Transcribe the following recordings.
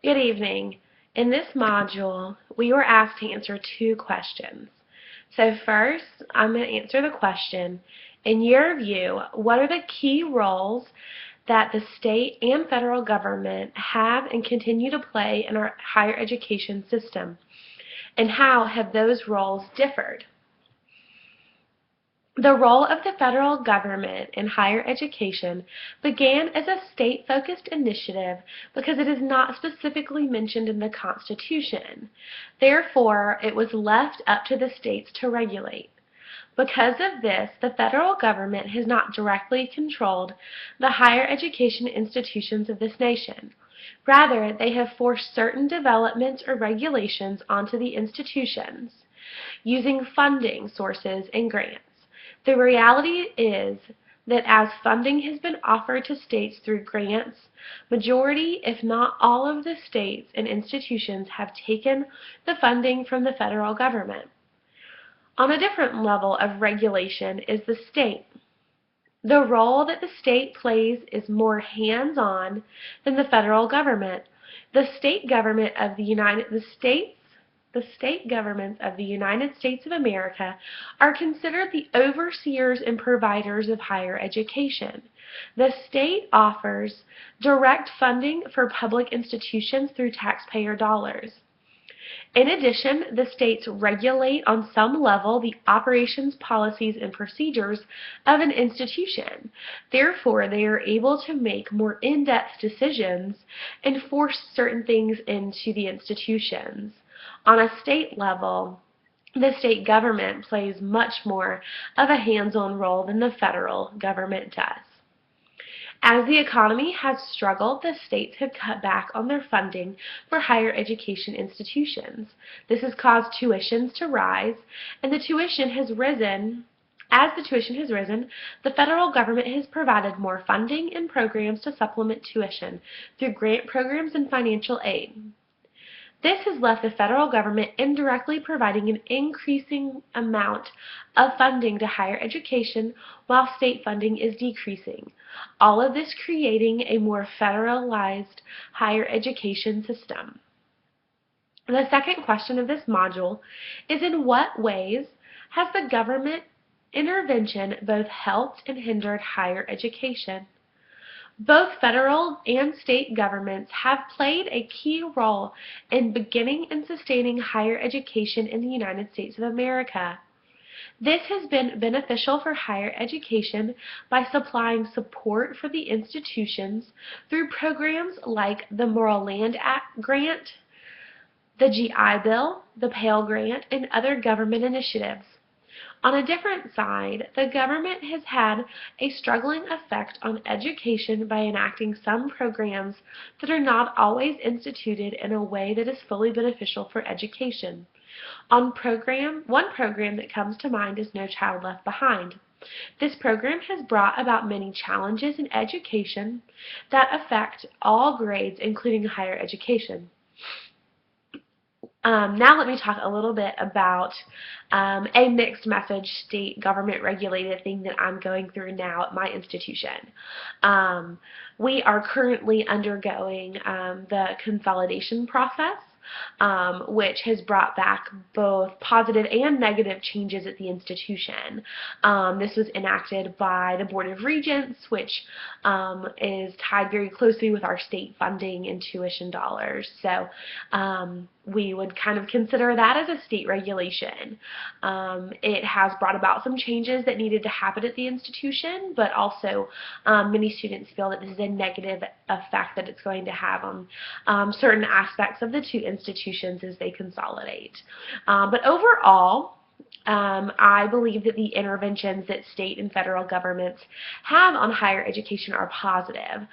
Good evening. In this module, we were asked to answer two questions. So first, I'm going to answer the question, in your view, what are the key roles that the state and federal government have and continue to play in our higher education system? And how have those roles differed? The role of the federal government in higher education began as a state-focused initiative because it is not specifically mentioned in the Constitution. Therefore, it was left up to the states to regulate. Because of this, the federal government has not directly controlled the higher education institutions of this nation. Rather, they have forced certain developments or regulations onto the institutions using funding sources and grants. The reality is that as funding has been offered to states through grants, majority, if not all of the states and institutions have taken the funding from the federal government. On a different level of regulation is the state. The role that the state plays is more hands-on than the federal government. The state government of the state governments of the United States of America are considered the overseers and providers of higher education. The state offers direct funding for public institutions through taxpayer dollars. In addition, the states regulate on some level the operations, policies, and procedures of an institution. Therefore, they are able to make more in-depth decisions and force certain things into the institutions. On a state level, the state government plays much more of a hands-on role than the federal government does. As the economy has struggled, the states have cut back on their funding for higher education institutions. This has caused tuitions to rise, and the tuition has risen. As the tuition has risen, the federal government has provided more funding and programs to supplement tuition through grant programs and financial aid. This has left the federal government indirectly providing an increasing amount of funding to higher education while state funding is decreasing. All of this creating a more federalized higher education system. The second question of this module is, in what ways has the government intervention both helped and hindered higher education? Both federal and state governments have played a key role in beginning and sustaining higher education in the United States of America. This has been beneficial for higher education by supplying support for the institutions through programs like the Morrill Land Act grant, the GI Bill, the Pell Grant, and other government initiatives. On a different side, the government has had a struggling effect on education by enacting some programs that are not always instituted in a way that is fully beneficial for education. One program that comes to mind is No Child Left Behind. This program has brought about many challenges in education that affect all grades, including higher education. Now let me talk a little bit about a mixed message state government regulated thing that I'm going through now at my institution. We are currently undergoing the consolidation process, which has brought back both positive and negative changes at the institution. This was enacted by the Board of Regents, which is tied very closely with our state funding and tuition dollars. So we would kind of consider that as a state regulation. It has brought about some changes that needed to happen at the institution, but also many students feel that this is a negative effect that it's going to have on certain aspects of the two institutions as they consolidate. But overall, I believe that the interventions that state and federal governments have on higher education are positive.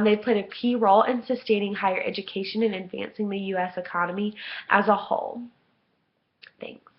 They've played a key role in sustaining higher education and advancing the U.S. economy as a whole. Thanks.